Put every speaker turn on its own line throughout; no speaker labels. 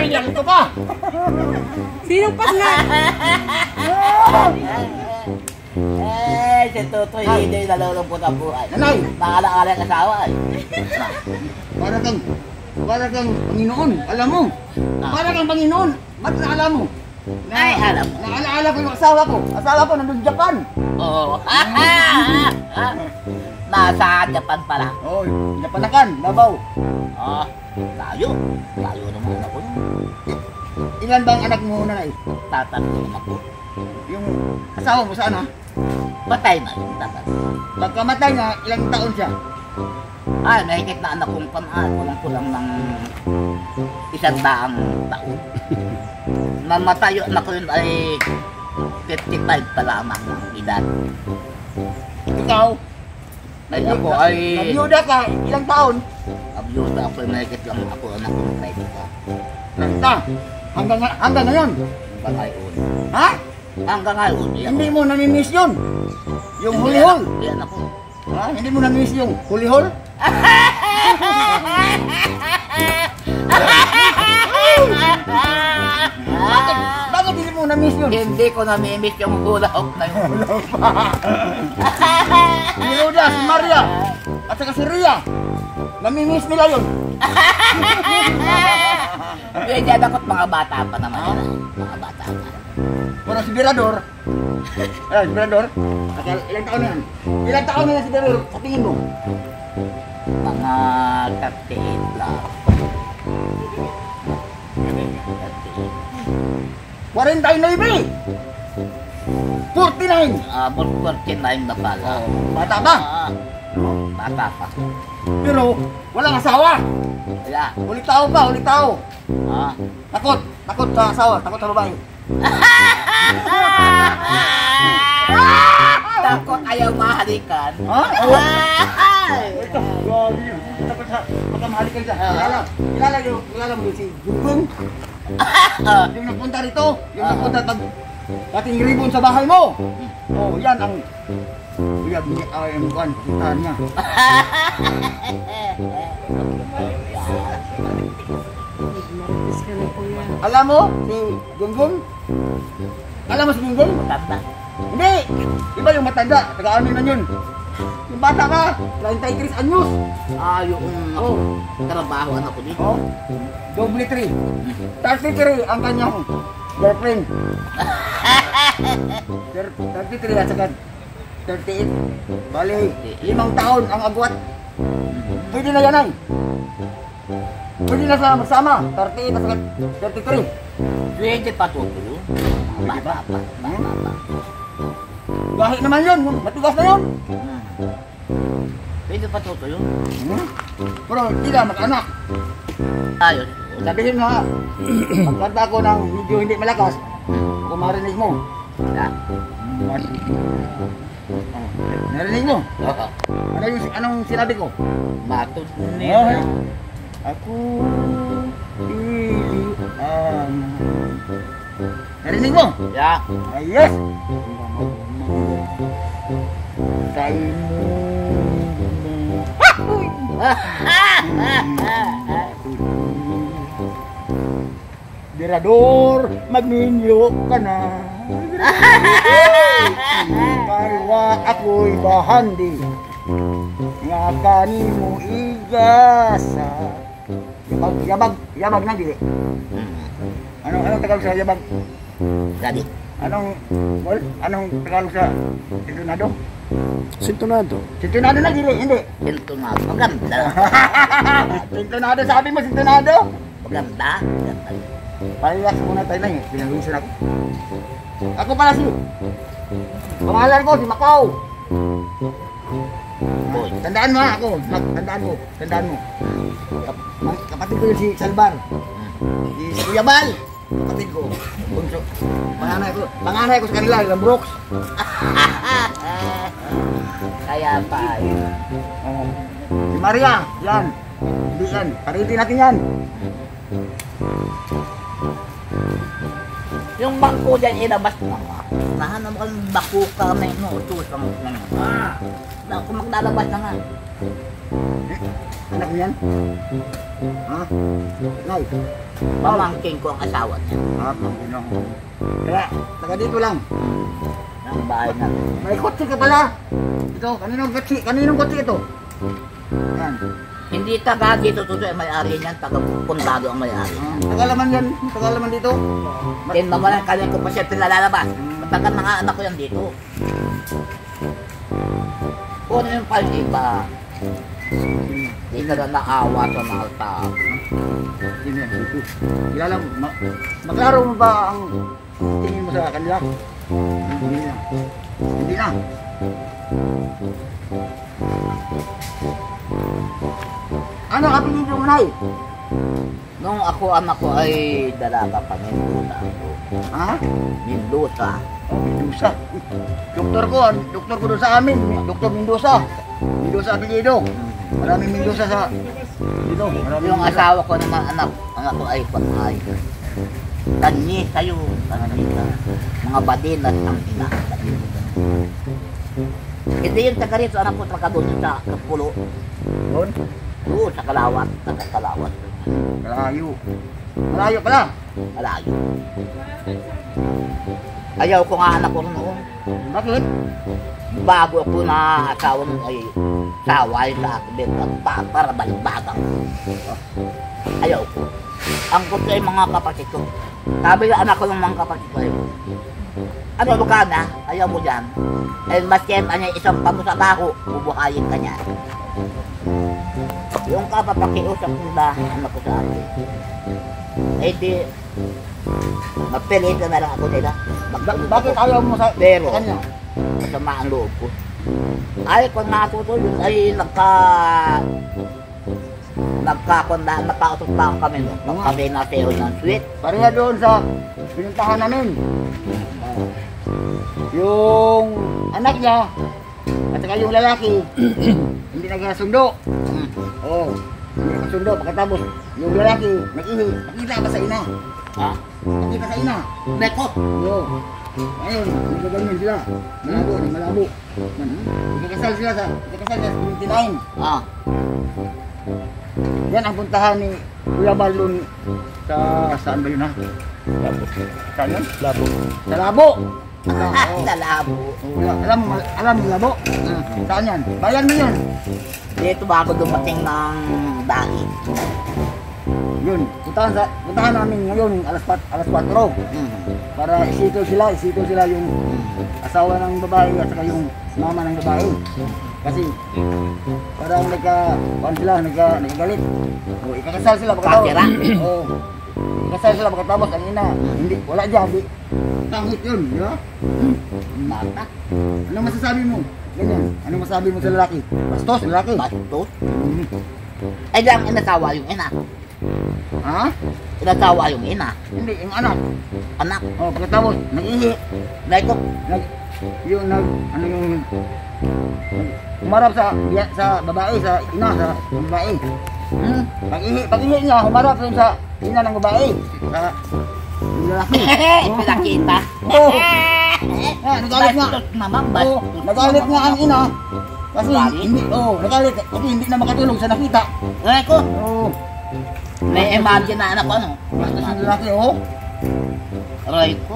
Ito pa!
Sinong pas nga?
Si Tutoy, hindi nalulungkot ang buhay.
Nanay!
Nakala-ala ang asawa eh.
Para kang Panginoon, alam mo? Para kang Panginoon, ba't naala mo?
Ay, alam mo.
Naalaala ko yung asawa ko. Asawa ko nandun Japan.
Oo. Nasa Japan pala.
Oh, Japanakan, Davao.
Ah, layo. Layo naman ako.
Ilan ba ang anak mo, nanay?
Tatanong ako.
Yung asawa mo saan ha?
Patay na yung tatay.
Pagkamatay niya, ilang taon siya?
Ay, mahigit na anak kong pamaan. Kulang ng 100 taon. Namatay yung anak ko yun ay 55 pa lamang ang edad.
Ikaw?
Ako ay...
Nabiyuda ka, ilang taon?
Abiyuda ako, mahigit lang ako anak kong
30. Hanggang ngayon?
Hanggang ngayon.
Ha?
Hanggang ngayon.
Hindi mo namimiss yun? Yung hulihol?
Yan ako.
Ha? Hindi mo namimiss yung hulihol? Bakit hindi mo na-miss yun?
Hindi ko na-miss yung hula hook na yun.
Si Roda, si Maria, at saka si Ria. Nami-miss nila yun.
Hindi, dapat mga bata pa naman yan. Mga bata pa.
Pero si Birador, si Birador, ilang taon na yan? Ilang taon na yan si Birador sa tingin mo?
Mga 38 lang.
49! 49!
49 na pala.
Bata pa?
Bata pa.
Pero walang asawa.
Wala.
Ulit tao pa, ulit tao.
Ah.
Takot sa asawa, takot sa babae.
Takot ayaw mahalikan.
Ha? Ito, grabe yun. Takot sa pagkamahalikan siya. Kilala mo si Gunggong? Yung nagpunta rito, yung nagpunta dating ribbon sa bahay mo. Oh, yan ang kuan, kita niya. Alam mo si Gunggong? Alam mo si Gunggong?
Matanda.
Hindi! Iba yung matanda, taga-ano na yun. Yung bata ka, 33 anyos.
Ah, yung trabaho ano ko dito.
Oh, double 3. 33 ang kanyang girlfriend. 33 at saka 38. Bali, 5 taon ang agwat. Pwede na yan ay. Pwede na sa magsama. 38 at saka 33.
Pwede pa to yun. Bata pa. Bata pa.
Gahi naman yun. Matigas na yun.
Pwede pa to yun.
Pero hindi na mag-anak.
Ayos.
Sabihin mo ha, pagkanta ko ng medyo hindi malakas, kung marinig mo. Narinig mo? Anong sinabi ko?
Matod
Okay. Ako pili ang... Narinig mo?
Yeah.
Ay, yes! Kain mo... Birador, magninyo ka na. Kaya ako'y bahandi. Nga kanimo igasa. Yabag na dili. Anong Tagalog sa yabag?
Dadi.
Anong Tagalog sa sintonado?
Sintonado
Na dili, hindi.
Sintonado. Maganda.
Sintonado, sabi mo sintonado?
Maganda. Maganda.
Relax muna tayo na eh, pinalusan ako. Ako pala si... Pangalan ko si Macau. Tandaan mo ha, ako. Tandaan mo. Kapatid ko yun si Salvar. Si Kuya Bal. Kapatid ko. Bunso. Panganay ko sa kanila, ilang Brooks.
Kaya pa.
Si Maria, yan. Hindi yan. Paritin natin yan.
Yung bangko dyan ilabas mo. Nahanap ko ng bako ka may nutos ang kung maglalabas na nga.
Anak mo yan? Ha? Nay.
Pamangkin ko ang asawa niya.
Panginoon. Kaya, taga dito lang.
Ng bahay na.
May kotse ka pala. Ito, kaninong kotse ito? Yan.
Hindi taga dito to ay may-ari niyan, taga Pundado ang may-ari.
Tagalaman yan, tagalaman dito.
Then mawalan kanya ko pa siya pinalalabas. Matagal mga anak ko yan dito. Kung ano yung paldi ba? Hindi ka na naawa sa mga tao.
Kilala mo, maklaro mo ba ang tingin mo sa kanila? Hindi na. Hindi na. Ano apelido mo, Nay?
Nung ako anak ko ay dalaga pa Mendoza.
Ha?
Mendoza.
Mendoza. Doktor ko doon sa amin. Doktor Mendoza. Mendoza apelido. Maraming Mendoza sa dito. Maraming
Yung
Mendoza.
asawa ko naman anak ko ay patay. Tanyi sa'yo, tanyi ka. Mga badinas ang ina. Hindi yung taga rito, anak ko taga doon sa Kapulo.
Doon?
Doon sa Kalawat, taga Kalawat.
Malayo. Malayo pala.
Malayo. Ayaw ko nga anak ko noon.
Bakit?
Bago ako na asawa mo ay saway sa akin para balibatang. Ayaw ko. Ang gusto ay mga kapatid ko. Sabi na anak ko ng mga kapatid ko ay, ano ka na? Ayaw mo dyan. Eh, maski niya isang pamusabaho, bubuhayin ka niya. Yung kapapakiusap nila, anak ko sa akin. Eh di, magpilitan na lang ako nila.
Bakit ayaw mo sa
Pero,
kanya?
masama ang loob ko. Ay, kung natutulog, ay nagkautot pa kami no. Nung kami naseho ng sweet.
Pareha doon sa pinuntahan namin. Yung anak niya at saka yung lalaki hindi nagkasundo. Oo. Hindi nagkasundo. Pagkatapos yung lalaki nag-ihi. Nakita ba sa ina?
Ha?
Nakita sa ina?
Nekot.
Oo. Ayun, nagkaganyan sila. Malabo. Ikakasal sila sa 29.
Ah.
Yan ang puntahan ni Kuya Marlon sa saan ba yun ha? Saan yun? Labo. Sa Labo.
Sa labo.
Alam mo Labo? Saan yan? Bayan mo yun.
Dito bago dumating ng dahil.
Yun. Puntahan namin ngayon alas 4. Para isito sila yung asawa ng babae at saka yung mama ng babae. Kasi parang nagagalit. O ikakasal sila pagkatapos.
Pakira.
Oo. Ikakasal sila pagkatapos ang ina. Hindi, wala dyan. Hindi. Tangit yun, di ba?
Mata.
Ano masasabi mo? Ganyan. Ano masasabi mo sa lalaki? Bastos, lalaki.
Bastos. Ay lang inasawa yung ina.
Ha?
Inasawa yung ina.
Hindi, yung anak.
Anak.
O, pagkatapos, nag-ihi.
Nekot.
Ano yung humarap sa babae, sa ina, sa babae. Pag-ihi niya, humarap dun sa ina ng babae. Sa yung lalaki.
Pinakita.
Oo. Nagalit nga.
Bastos naman,
Oo,
bastos.
nagalit nga ang ina. Kasi
Nagalit?
nagalit. Kasi hindi na makatulog sa nakita.
Nekot.
Oo.
May imagine na anak ko ano.
Bastos yung lalaki, oo.
Aray ko.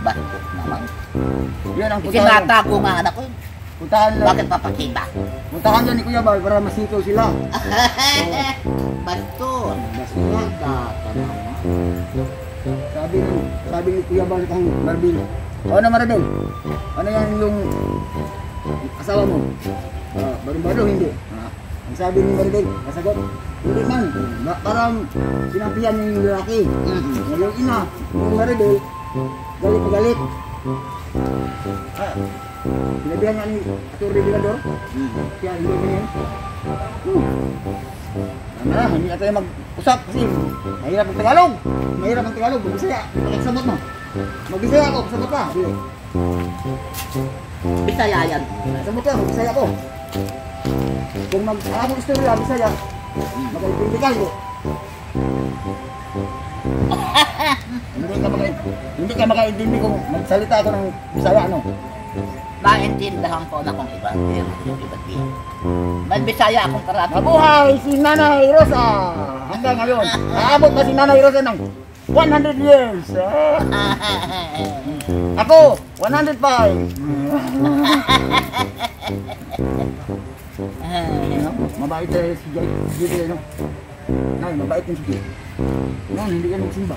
Bastos naman.
Yan ang puntahan.
Itinatago nga anak ko.
Puntahan lang.
Bakit papakita?
Puntahan lang ni Kuya Bal para masikaw sila.
Bastos.
Bastos nga.
Data naman.
Sabi ni Kuya Bal kang Marbil. O ano Marbil? Ano yan yung asawa mo? Barong-baro hindi. Ang sabi ni Marbil, kasagot, hindi man. Parang sinabihan niya yung lalaki. Yung ina, yung Marbil, galit. Sinabihan niya ni Atty. Bilador. Kaya hindi mo yan. Hindi na tayo mag-usap kasi mahirap ang Tagalog. Mag-Bisaya. Pakisabot mo. Mag-Bisaya ako, kasabot ka.
Bisaya yan.
Kasabot ka, mag-Bisaya ko. Kung mag-akong istorya, Bisaya, mag-Pindikan ko. Hindi ka makaintindi kung magsalita ako ng Bisaya, ano?
naintindahan ko na kung iba. Yung iba't iba. May Bisaya akong karating.
Mabuhay si Nanay Rosa! Hanggang ngayon, naabot na si Nanay Rosa ng 100 years. Ako, 105. Mabait si Jay, no? Nay, mabait yung si Jay. No, hindi ka nagsimba.